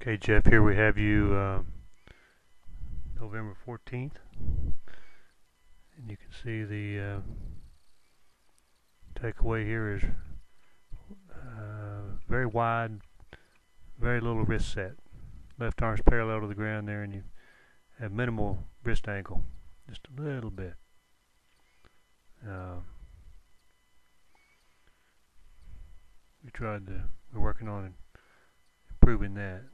Okay, Jeff, here we have you November 14th, and you can see the takeaway here is very wide, very little wrist set. Left arm's parallel to the ground there, and you have minimal wrist angle, just a little bit. We're working on improving that.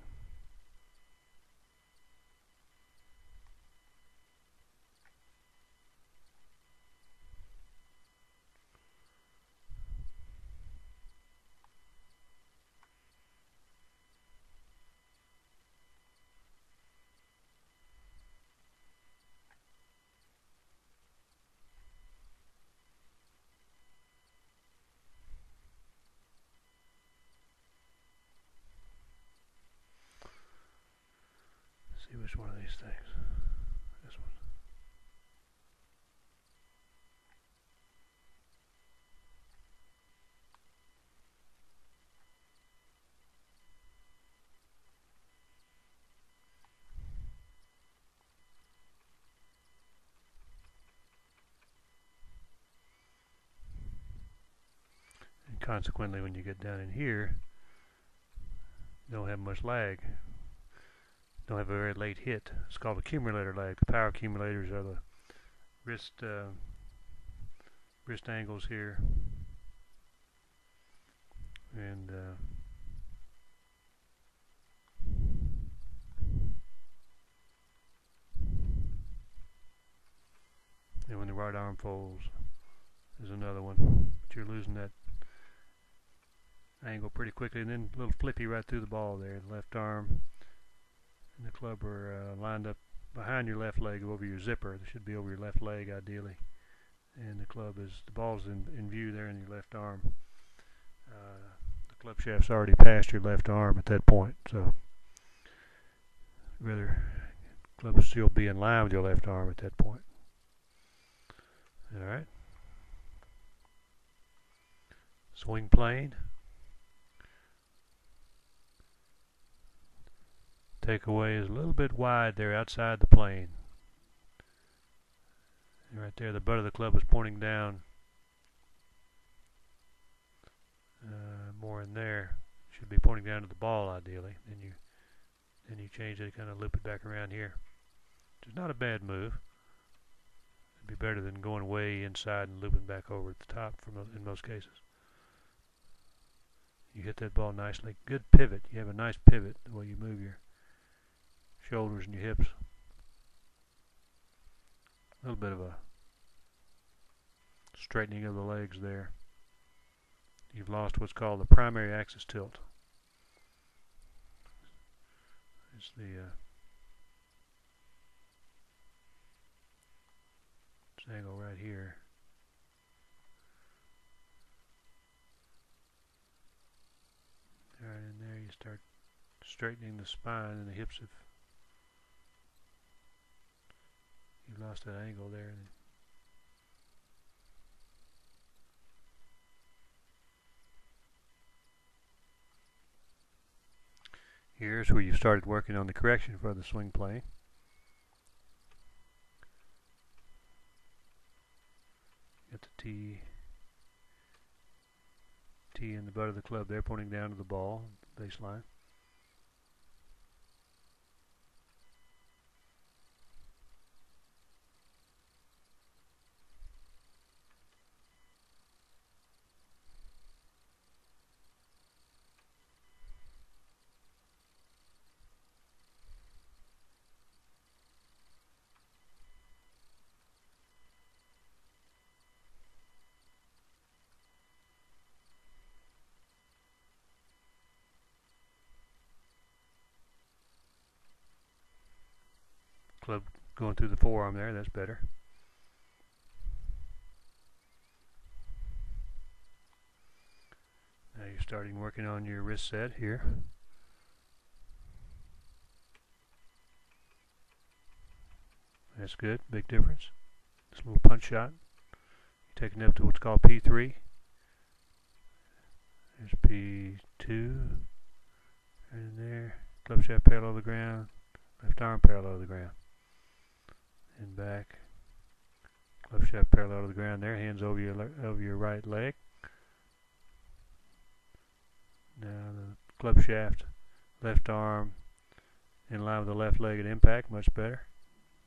Let's see which one of these things. This one. And consequently, when you get down in here, you don't have much lag. Don't have a very late hit. It's called accumulator lag. The power accumulators are the wrist angles here, and when the right arm folds, there's another one. But you're losing that angle pretty quickly, and then a little flippy right through the ball there. The left arm and the club are lined up behind your left leg over your zipper. They should be over your left leg ideally, and the ball's in view there in your left arm. The club shaft's already past your left arm at that point, so rather club will still be in line with your left arm at that point. Alright. Swing plane. Takeaway is a little bit wide there outside the plane. And right there, the butt of the club is pointing down. More in there. Should be pointing down to the ball ideally. Then you change it, kind of loop it back around here. Which is not a bad move. It'd be better than going way inside and looping back over at the top in most cases. You hit that ball nicely. Good pivot. You have a nice pivot the way you move your shoulders and your hips. A little bit of a straightening of the legs there. You've lost what's called the primary axis tilt. It's the this angle right here. Right in there, you start straightening the spine, and the hips have. You've lost that angle there. Here's where you started working on the correction for the swing plane. Got the T in the butt of the club there, pointing down to the ball, baseline. Club going through the forearm there, that's better. Now you're starting working on your wrist set here. That's good, big difference. This little punch shot. You're taking it up to what's called P3. There's P2, right in there. club shaft parallel to the ground, left arm parallel to the ground. And back, club shaft parallel to the ground there, hands over your right leg. Now the club shaft, left arm in line with the left leg at impact, much better.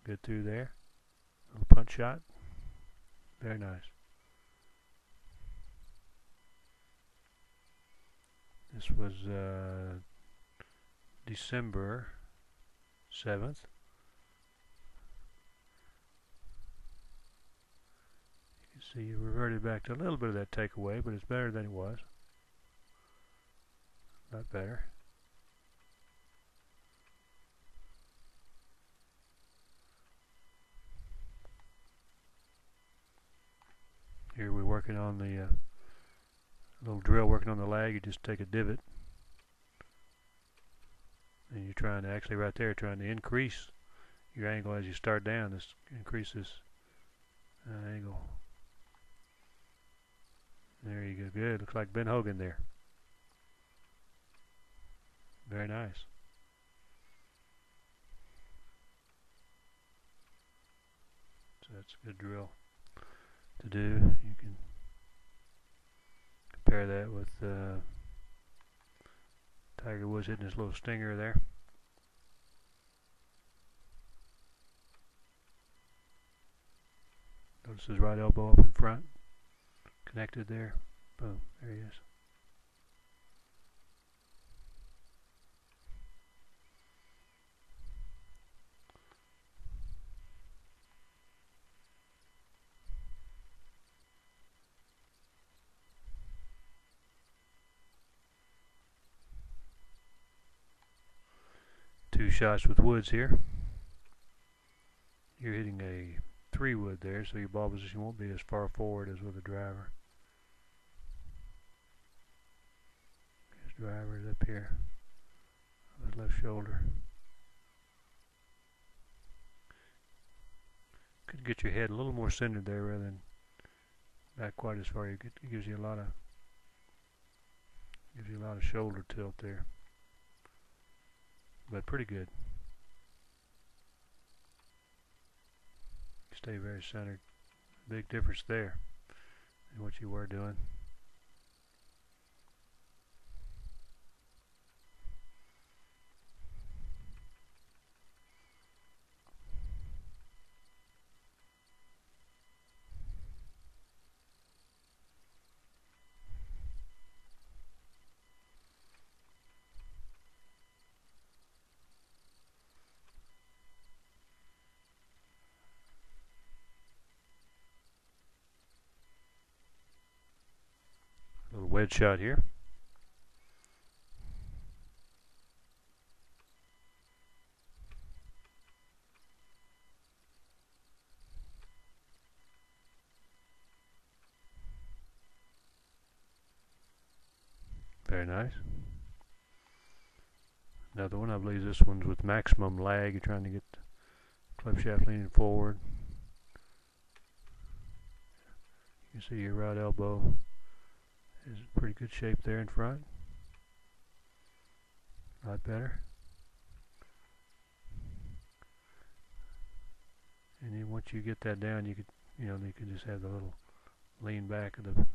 Good through there. Little punch shot. Very nice. This was December 7th. You can see you reverted back to a little bit of that takeaway, but it's better than it was. A lot better. Here we're working on the little drill working on the lag. You just take a divot and you're trying to actually right there trying to increase your angle as you start down. This increases angle. There you go. Good. Looks like Ben Hogan there. Very nice. So that's a good drill to do. You can compare that with Tiger Woods hitting his little stinger there. Notice his right elbow up in front, connected there. Boom, there he is. Two shots with Woods here. You're hitting a 3-wood there, so your ball position won't be as far forward as with a driver. His driver is up here on his left shoulder. Could get your head a little more centered there rather than back quite as far. It gives you a lot of shoulder tilt there. But pretty good. Stay very centered. Big difference there in what you were doing. Little wedge shot here. Very nice. Another one, I believe this one's with maximum lag. You're trying to get the club shaft leaning forward. You can see your right elbow is in pretty good shape there in front. A lot better. And then once you get that down, you can just have the little lean back of the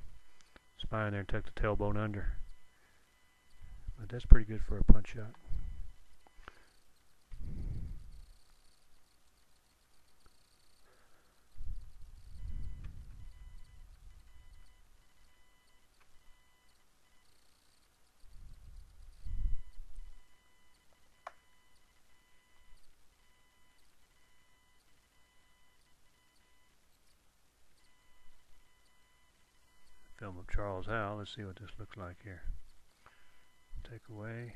spine there and tuck the tailbone under. But that's pretty good for a punch shot. Film of Charles Howell. Let's see what this looks like here. Take away.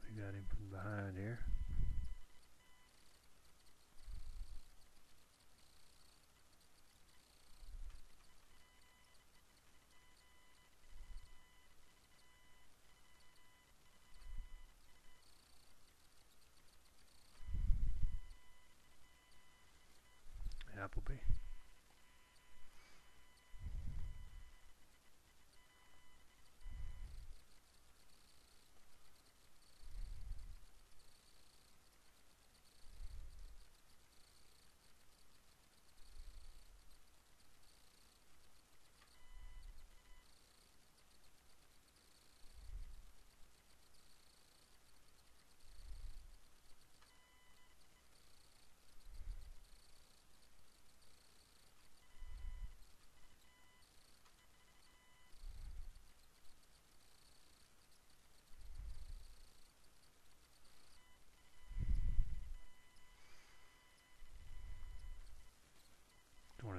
We got him from behind here.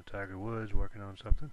Tiger Woods working on something.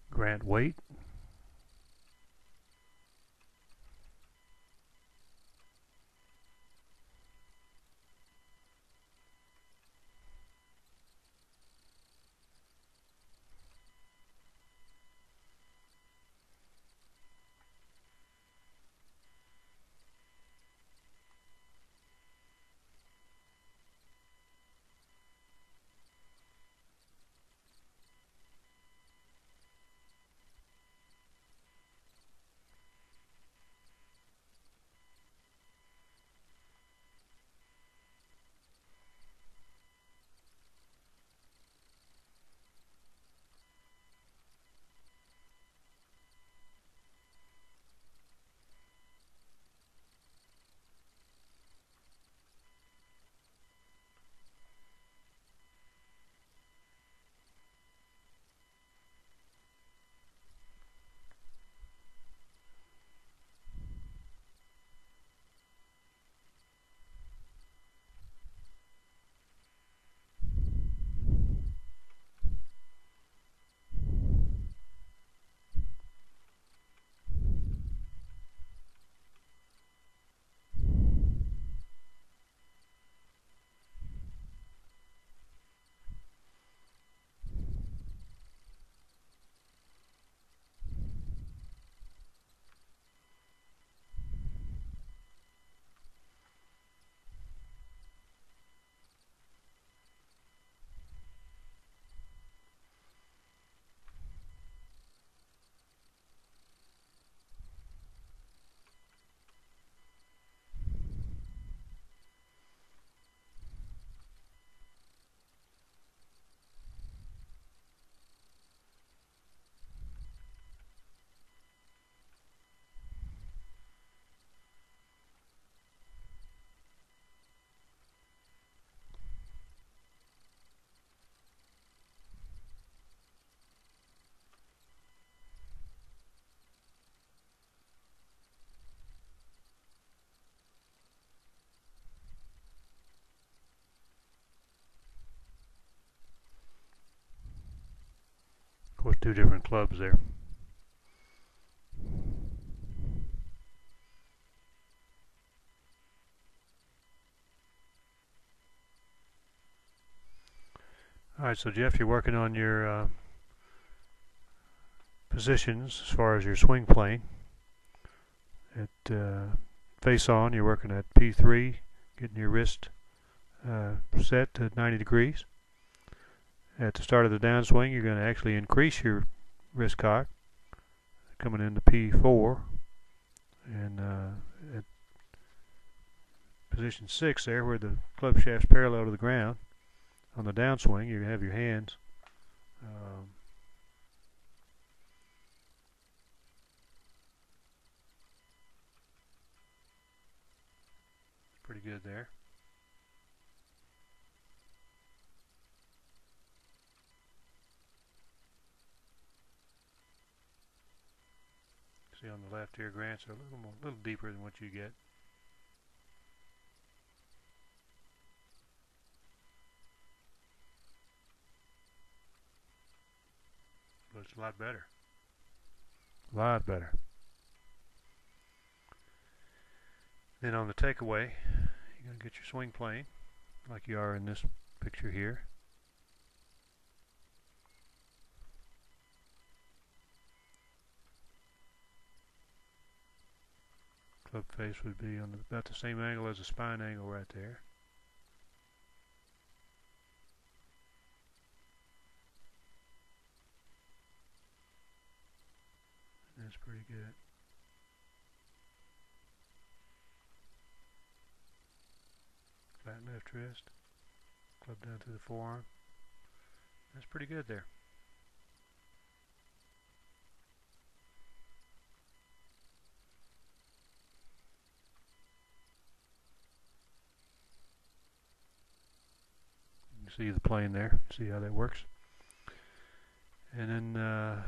Grant Waite. Of course, two different clubs there. Alright, so Jeff, you're working on your positions as far as your swing plane. At face on, you're working at P3, getting your wrist set to 90 degrees. At the start of the downswing, you're going to actually increase your wrist cock, coming into P4. And at position 6 there, where the club shaft's parallel to the ground, on the downswing, you have your hands pretty good there. See on the left here, grants are a little deeper than what you get. That's a lot better. A lot better. Then on the takeaway, you're going to get your swing plane, like you are in this picture here. Club face would be on about the same angle as the spine angle right there. That's pretty good. Flat left wrist. Club down to the forearm. That's pretty good there. You see the plane there. See how that works. And then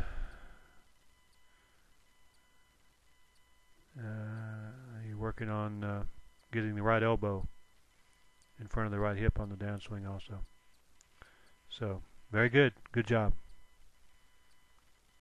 you're working on getting the right elbow in front of the right hip on the downswing also. So, very good. Good job.